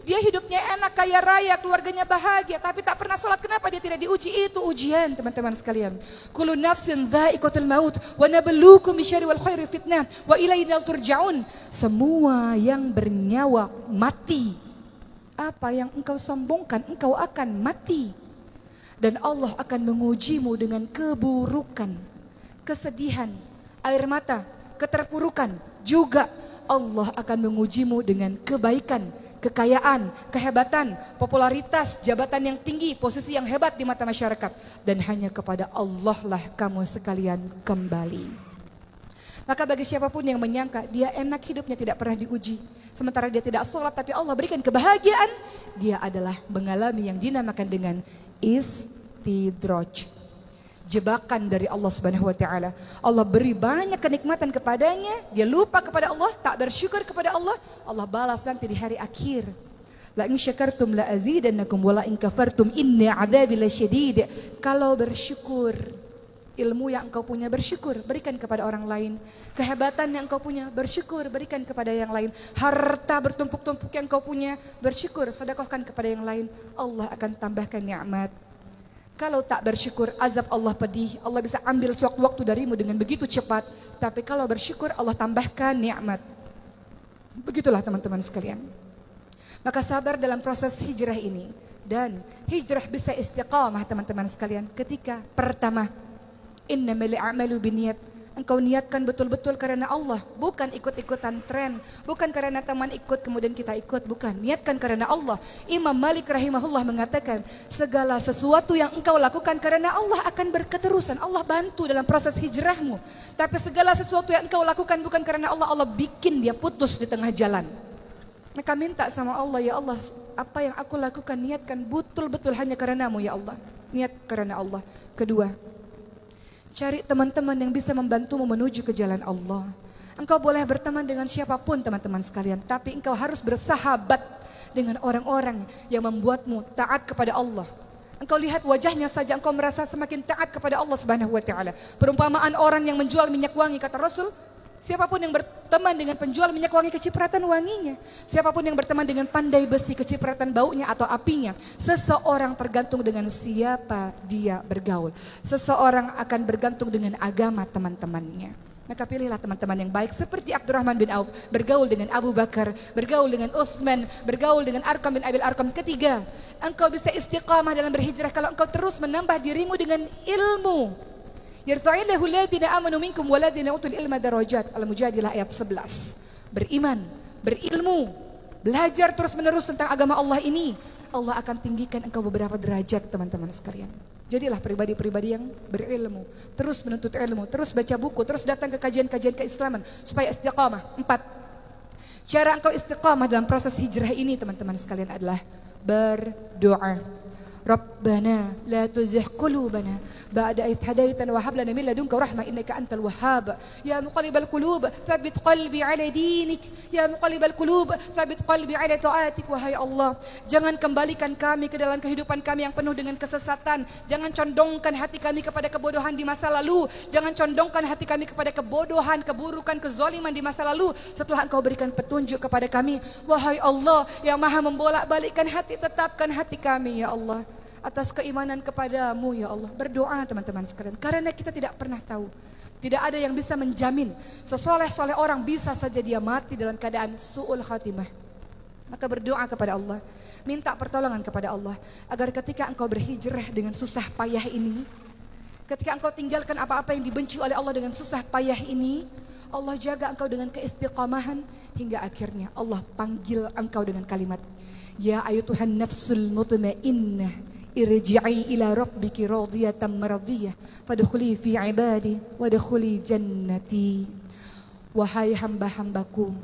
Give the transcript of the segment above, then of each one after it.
Dia hidupnya enak, kaya raya, keluarganya bahagia, tapi tak pernah sholat. Kenapa dia tidak diuji? Itu ujian, teman-teman sekalian. Kullu nafsin dha'iqatul maut wa nabluukum bisyarri wal khairi fitnah wa ilaina turja'un. Semua yang bernyawa mati. Apa yang engkau sombongkan, engkau akan mati. Dan Allah akan mengujimu dengan keburukan, kesedihan, air mata, keterpurukan. Juga Allah akan mengujimu dengan kebaikan, kekayaan, kehebatan, popularitas, jabatan yang tinggi, posisi yang hebat di mata masyarakat. Dan hanya kepada Allah lah kamu sekalian kembali. Maka bagi siapapun yang menyangka dia enak hidupnya tidak pernah diuji, sementara dia tidak sholat tapi Allah berikan kebahagiaan, dia adalah mengalami yang dinamakan dengan istidraj, jebakan dari Allah Subhanahu wa taala. Allah beri banyak kenikmatan kepadanya, dia lupa kepada Allah, tak bersyukur kepada Allah, Allah balas nanti di hari akhir. La in syakartum la azidannakum wa la in kafartum inna adzabi lasyadid. Kalau bersyukur, ilmu yang engkau punya bersyukur, berikan kepada orang lain. Kehebatan yang engkau punya bersyukur, berikan kepada yang lain. Harta bertumpuk-tumpuk yang engkau punya bersyukur, sedekahkan kepada yang lain. Allah akan tambahkan nikmat. Kalau tak bersyukur, azab Allah pedih. Allah bisa ambil sewaktu-waktu darimu dengan begitu cepat. Tapi kalau bersyukur, Allah tambahkan nikmat. Begitulah teman-teman sekalian. Maka sabar dalam proses hijrah ini. Dan hijrah bisa istiqamah teman-teman sekalian. Ketika pertama, innamal a'malu binniyat. Engkau niatkan betul-betul karena Allah, bukan ikut-ikutan tren, bukan karena teman ikut kemudian kita ikut, bukan. Niatkan karena Allah. Imam Malik rahimahullah mengatakan, segala sesuatu yang engkau lakukan karena Allah akan berketerusan. Allah bantu dalam proses hijrahmu. Tapi segala sesuatu yang engkau lakukan bukan karena Allah, Allah bikin dia putus di tengah jalan. Maka minta sama Allah, ya Allah, apa yang aku lakukan niatkan betul-betul hanya karenamu ya Allah. Niat karena Allah. Kedua, cari teman-teman yang bisa membantumu menuju ke jalan Allah. Engkau boleh berteman dengan siapapun teman-teman sekalian, tapi engkau harus bersahabat dengan orang-orang yang membuatmu taat kepada Allah. Engkau lihat wajahnya saja engkau merasa semakin taat kepada Allah Subhanahu wa taala. Perumpamaan orang yang menjual minyak wangi, kata Rasul, siapapun yang berteman dengan penjual minyak wangi kecipratan wanginya. Siapapun yang berteman dengan pandai besi kecipratan baunya atau apinya. Seseorang tergantung dengan siapa dia bergaul. Seseorang akan bergantung dengan agama teman-temannya. Maka pilihlah teman-teman yang baik seperti Abdurrahman bin Auf, bergaul dengan Abu Bakar, bergaul dengan Utsman, bergaul dengan Arqam bin Abil Arqam. Ketiga, engkau bisa istiqamah dalam berhijrah kalau engkau terus menambah dirimu dengan ilmu. Yarfa'illahu alladhina amanu minkum waladhina utul ilma darajat. Al-Mujadilah ayat 11. Beriman, berilmu, belajar terus-menerus tentang agama Allah ini. Allah akan tinggikan engkau beberapa derajat teman-teman sekalian. Jadilah pribadi-pribadi yang berilmu, terus menuntut ilmu, terus baca buku, terus datang ke kajian-kajian keislaman supaya istiqamah. 4. Cara engkau istiqamah dalam proses hijrah ini teman-teman sekalian adalah berdoa. Rabbana la tuzigh qulubana ba'da idh hadaitana wa hab lana min ladunka rahmah innaka antal wahhab. Ya muqallibal qulub tsabbit qalbi ala dinik. Ya muqallibal qulub tsabbit qalbi ala taatik. Wahai Allah, jangan kembalikan kami ke dalam kehidupan kami yang penuh dengan kesesatan. Jangan condongkan hati kami kepada kebodohan di masa lalu. Jangan condongkan hati kami kepada kebodohan, keburukan, kezaliman di masa lalu. Setelah engkau berikan petunjuk kepada kami, wahai Allah yang maha membolak-balikkan hati, tetapkan hati kami ya Allah atas keimanan kepadamu ya Allah. Berdoa teman-teman sekalian, karena kita tidak pernah tahu. Tidak ada yang bisa menjamin sesoleh-soleh orang bisa saja dia mati dalam keadaan su'ul khatimah. Maka berdoa kepada Allah, minta pertolongan kepada Allah agar ketika engkau berhijrah dengan susah payah ini, ketika engkau tinggalkan apa-apa yang dibenci oleh Allah dengan susah payah ini, Allah jaga engkau dengan keistiqamahan hingga akhirnya Allah panggil engkau dengan kalimat, ya ayyuhan nafsul mutmainnah irji'i ila rabbiki radiyatan maradiyah fadkhuli fi ibadi wadkhuli jannati. Wahai hamba-hambaku,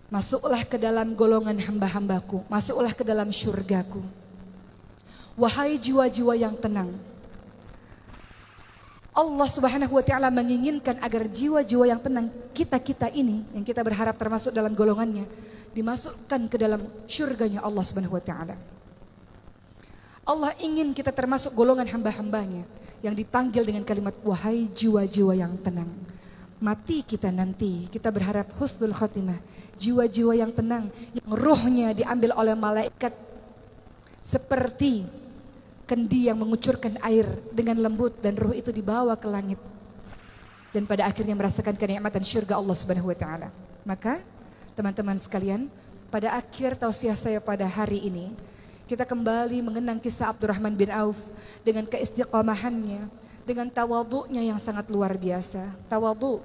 masuklah ke dalam golongan hamba-hambaku, masuklah ke dalam syurgaku. Wahai jiwa-jiwa yang tenang, Allah Subhanahu wa taala menginginkan agar jiwa-jiwa yang tenang kita-kita ini yang kita berharap termasuk dalam golongannya dimasukkan ke dalam syurganya Allah Subhanahu wa taala. Allah ingin kita termasuk golongan hamba-hambanya yang dipanggil dengan kalimat wahai jiwa-jiwa yang tenang. mati kita nanti, kita berharap husnul khotimah, jiwa-jiwa yang tenang, yang ruhnya diambil oleh malaikat seperti kendi yang mengucurkan air dengan lembut, dan ruh itu dibawa ke langit dan pada akhirnya merasakan kenikmatan syurga Allah Subhanahu wa taala. Maka teman-teman sekalian, pada akhir tausiah saya pada hari ini, kita kembali mengenang kisah Abdurrahman bin Auf dengan keistiqomahannya, dengan tawadhu'nya yang sangat luar biasa. Tawadhu,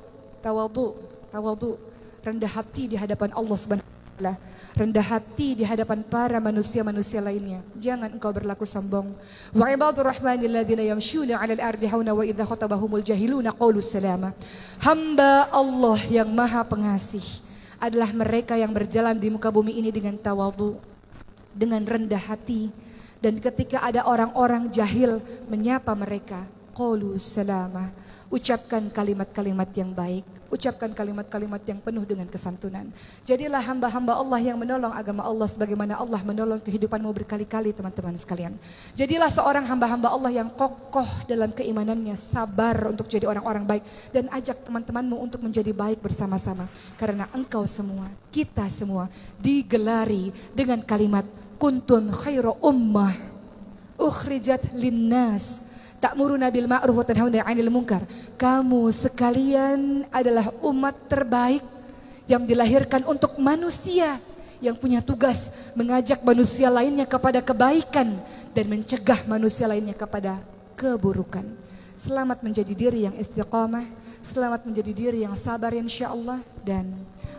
rendah hati di hadapan Allah Subhanahu wa taala, rendah hati di hadapan para manusia-manusia lainnya. Jangan engkau berlaku sombong. Wa ibadur rahmanil ladzina yamshuna 'alal ardi hauna wa idza khatabahumul jahiluna qalu salama. Hamba Allah yang Maha Pengasih adalah mereka yang berjalan di muka bumi ini dengan tawadhu, dengan rendah hati, dan ketika ada orang-orang jahil menyapa mereka, qalu salama, ucapkan kalimat-kalimat yang baik, ucapkan kalimat-kalimat yang penuh dengan kesantunan. Jadilah hamba-hamba Allah yang menolong agama Allah sebagaimana Allah menolong kehidupanmu berkali-kali, teman-teman sekalian. Jadilah seorang hamba-hamba Allah yang kokoh dalam keimanannya, sabar untuk jadi orang-orang baik, dan ajak teman-temanmu untuk menjadi baik bersama-sama. Karena engkau semua, kita semua digelari dengan kalimat kuntum khairu ummah ukhrijat linnas ta'muruna bil ma'ruf wa tanhauna 'anil munkar. Kamu sekalian adalah umat terbaik yang dilahirkan untuk manusia, yang punya tugas mengajak manusia lainnya kepada kebaikan dan mencegah manusia lainnya kepada keburukan. Selamat menjadi diri yang istiqamah, selamat menjadi diri yang sabar insyaallah, dan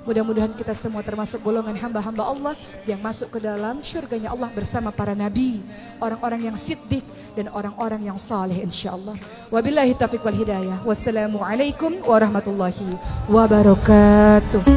mudah-mudahan kita semua termasuk golongan hamba-hamba Allah yang masuk ke dalam syurganya Allah bersama para nabi, orang-orang yang siddiq dan orang-orang yang saleh insyaallah. Wabillahi taufiq wal hidayah. Wassalamualaikum warahmatullahi wabarakatuh.